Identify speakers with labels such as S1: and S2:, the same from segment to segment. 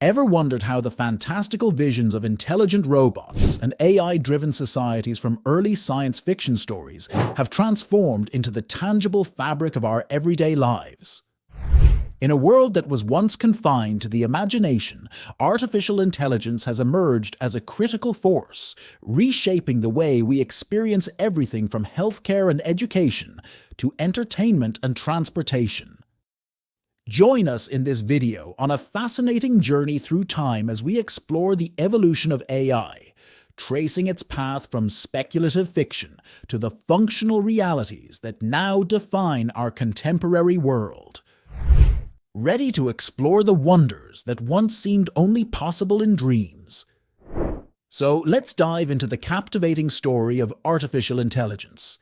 S1: Ever wondered how the fantastical visions of intelligent robots and AI-driven societies from early science fiction stories have transformed into the tangible fabric of our everyday lives? In a world that was once confined to the imagination, artificial intelligence has emerged as a critical force, reshaping the way we experience everything from healthcare and education to entertainment and transportation. Join us in this video on a fascinating journey through time as we explore the evolution of AI, tracing its path from speculative fiction to the functional realities that now define our contemporary world. Ready to explore the wonders that once seemed only possible in dreams? So let's dive into the captivating story of artificial intelligence.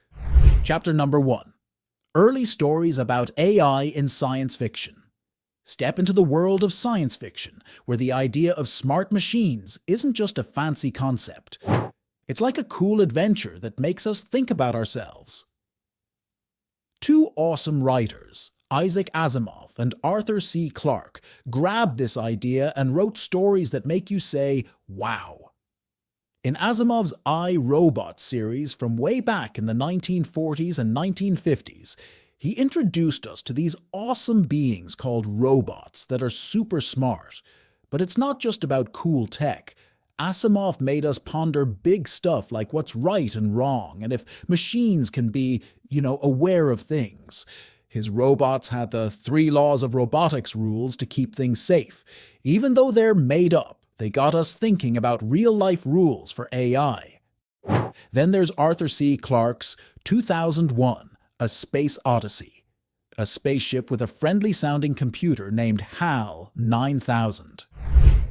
S1: Chapter number 1. Early stories about AI in science fiction. Step into the world of science fiction, where the idea of smart machines isn't just a fancy concept. It's like a cool adventure that makes us think about ourselves. Two awesome writers, Isaac Asimov and Arthur C. Clarke, grabbed this idea and wrote stories that make you say, wow. In Asimov's IRobot series from way back in the 1940s and 1950s, he introduced us to these awesome beings called robots that are super smart. But it's not just about cool tech. Asimov made us ponder big stuff like what's right and wrong, and if machines can be, aware of things. His robots had the 3 laws of robotics rules to keep things safe. Even though they're made up, they got us thinking about real-life rules for AI. Then there's Arthur C. Clarke's 2001, A Space Odyssey, a spaceship with a friendly-sounding computer named HAL 9000.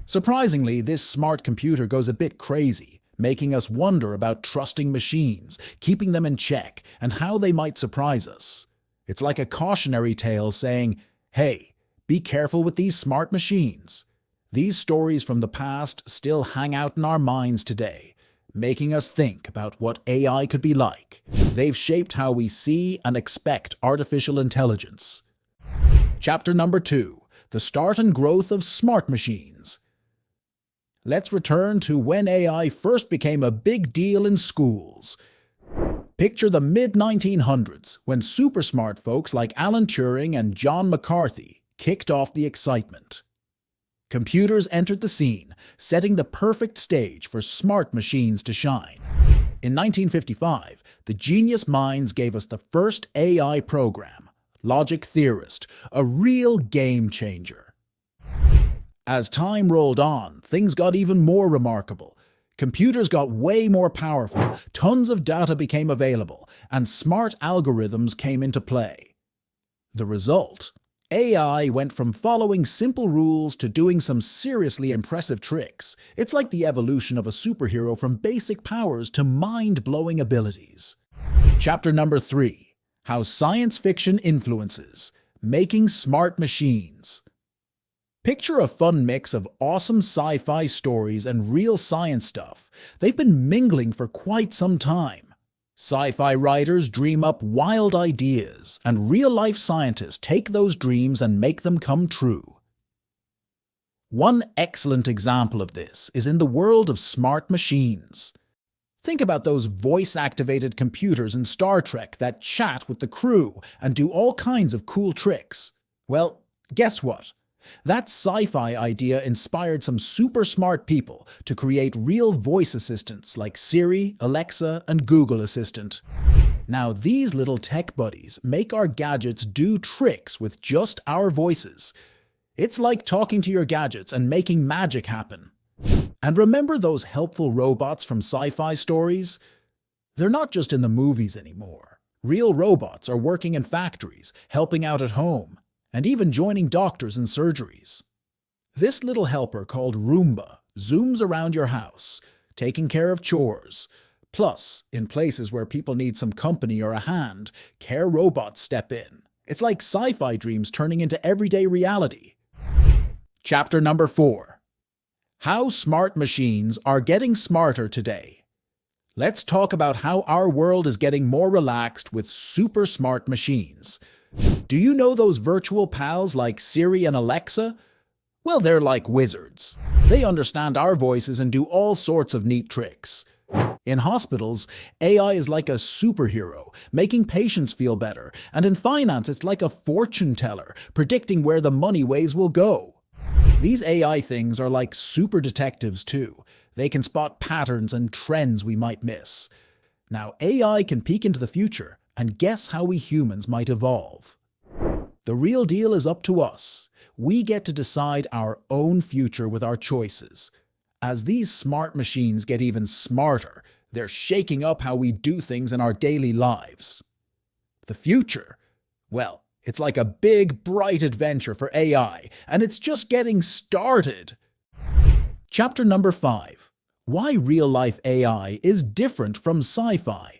S1: Surprisingly, this smart computer goes a bit crazy, making us wonder about trusting machines, keeping them in check, and how they might surprise us. It's like a cautionary tale saying, hey, be careful with these smart machines. These stories from the past still hang out in our minds today, making us think about what AI could be like. They've shaped how we see and expect artificial intelligence. Chapter number 2. The start and growth of smart machines. Let's return to when AI first became a big deal in schools. Picture the mid-1900s, when super smart folks like Alan Turing and John McCarthy kicked off the excitement. Computers entered the scene, setting the perfect stage for smart machines to shine. In 1955, the genius minds gave us the first AI program, Logic Theorist, a real game changer. As time rolled on, things got even more remarkable. Computers got way more powerful, tons of data became available, and smart algorithms came into play. The result? AI went from following simple rules to doing some seriously impressive tricks. It's like the evolution of a superhero from basic powers to mind-blowing abilities. Chapter number 3. How Science Fiction Influences Making Smart Machines. Picture a fun mix of awesome sci-fi stories and real science stuff. They've been mingling for quite some time. Sci-fi writers dream up wild ideas, and real-life scientists take those dreams and make them come true. One excellent example of this is in the world of smart machines. Think about those voice-activated computers in Star Trek that chat with the crew and do all kinds of cool tricks. Well, guess what? That sci-fi idea inspired some super smart people to create real voice assistants like Siri, Alexa, and Google Assistant. Now these little tech buddies make our gadgets do tricks with just our voices. It's like talking to your gadgets and making magic happen. And remember those helpful robots from sci-fi stories? They're not just in the movies anymore. Real robots are working in factories, helping out at home, and even joining doctors in surgeries. This little helper called Roomba zooms around your house, taking care of chores. Plus, in places where people need some company or a hand, care robots step in. It's like sci-fi dreams turning into everyday reality. Chapter number 4. How smart machines are getting smarter today. Let's talk about how our world is getting more relaxed with super smart machines. Do you know those virtual pals like Siri and Alexa? Well, they're like wizards. They understand our voices and do all sorts of neat tricks. In hospitals, AI is like a superhero, making patients feel better, and in finance it's like a fortune teller, predicting where the money waves will go. These AI things are like super detectives too. They can spot patterns and trends we might miss. Now, AI can peek into the future and guess how we humans might evolve. The real deal is up to us. We get to decide our own future with our choices. As these smart machines get even smarter, they're shaking up how we do things in our daily lives. The future? Well, it's like a big, bright adventure for AI, and it's just getting started. Chapter number 5. Why real-life AI is different from sci-fi.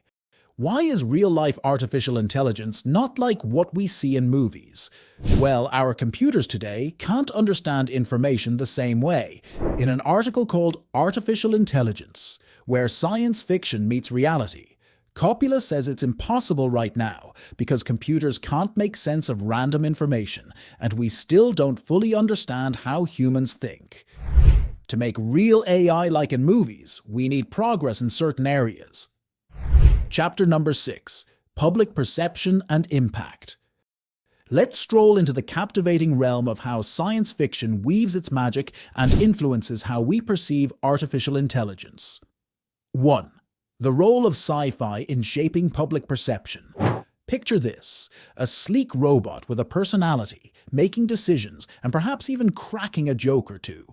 S1: Why is real-life artificial intelligence not like what we see in movies? Well, our computers today can't understand information the same way. In an article called Artificial Intelligence, where science fiction meets reality, Coppola says it's impossible right now because computers can't make sense of random information, and we still don't fully understand how humans think. To make real AI like in movies, we need progress in certain areas. Chapter number 6. Public Perception and Impact. Let's stroll into the captivating realm of how science fiction weaves its magic and influences how we perceive artificial intelligence. 1. The role of sci-fi in shaping public perception. Picture this: a sleek robot with a personality, making decisions, and perhaps even cracking a joke or two.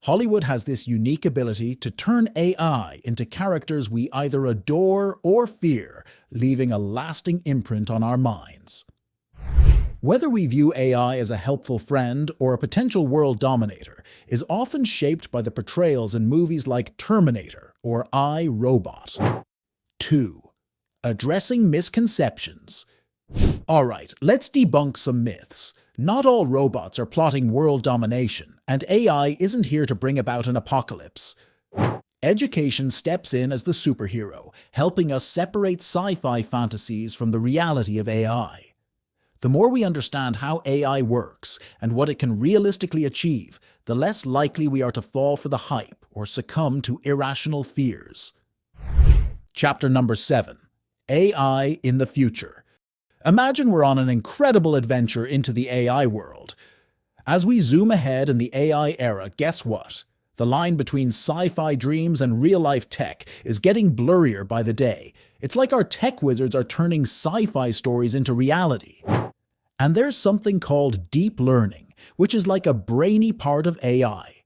S1: Hollywood has this unique ability to turn AI into characters we either adore or fear, leaving a lasting imprint on our minds. Whether we view AI as a helpful friend or a potential world dominator is often shaped by the portrayals in movies like Terminator or IRobot. 2. Addressing misconceptions. Alright, let's debunk some myths. Not all robots are plotting world domination, and AI isn't here to bring about an apocalypse. Education steps in as the superhero, helping us separate sci-fi fantasies from the reality of AI. The more we understand how AI works and what it can realistically achieve, the less likely we are to fall for the hype or succumb to irrational fears. Chapter number 7. AI in the future. Imagine we're on an incredible adventure into the AI world. As we zoom ahead in the AI era, guess what? The line between sci-fi dreams and real-life tech is getting blurrier by the day. It's like our tech wizards are turning sci-fi stories into reality. And there's something called deep learning, which is like a brainy part of AI.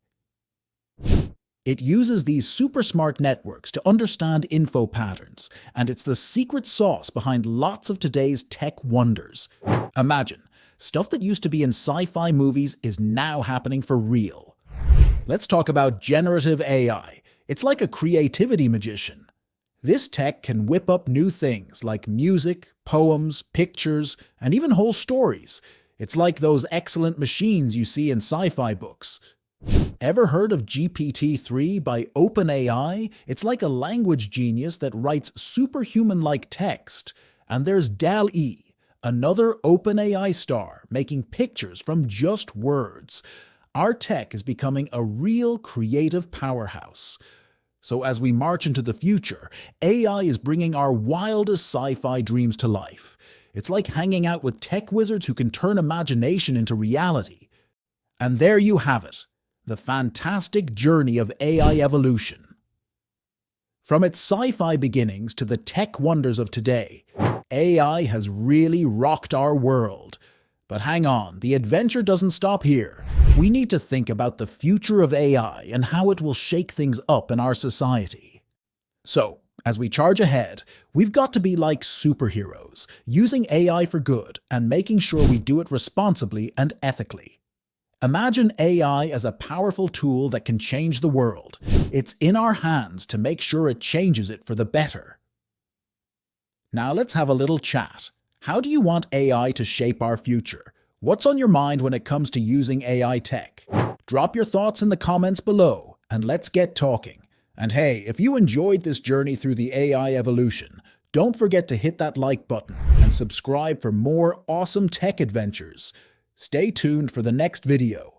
S1: It uses these super smart networks to understand info patterns, and it's the secret sauce behind lots of today's tech wonders. Imagine, stuff that used to be in sci-fi movies is now happening for real. Let's talk about generative AI. It's like a creativity magician. This tech can whip up new things like music, poems, pictures, and even whole stories. It's like those excellent machines you see in sci-fi books. Ever heard of GPT-3 by OpenAI? It's like a language genius that writes superhuman-like text. And there's DALL-E, another OpenAI star, making pictures from just words. Our tech is becoming a real creative powerhouse. So as we march into the future, AI is bringing our wildest sci-fi dreams to life. It's like hanging out with tech wizards who can turn imagination into reality. And there you have it. The fantastic journey of AI evolution. From its sci-fi beginnings to the tech wonders of today, AI has really rocked our world. But hang on, the adventure doesn't stop here. We need to think about the future of AI and how it will shake things up in our society. So, as we charge ahead, we've got to be like superheroes, using AI for good and making sure we do it responsibly and ethically. Imagine AI as a powerful tool that can change the world. It's in our hands to make sure it changes it for the better. Now let's have a little chat. How do you want AI to shape our future? What's on your mind when it comes to using AI tech? Drop your thoughts in the comments below, and let's get talking. And hey, if you enjoyed this journey through the AI evolution, don't forget to hit that like button and subscribe for more awesome tech adventures. Stay tuned for the next video.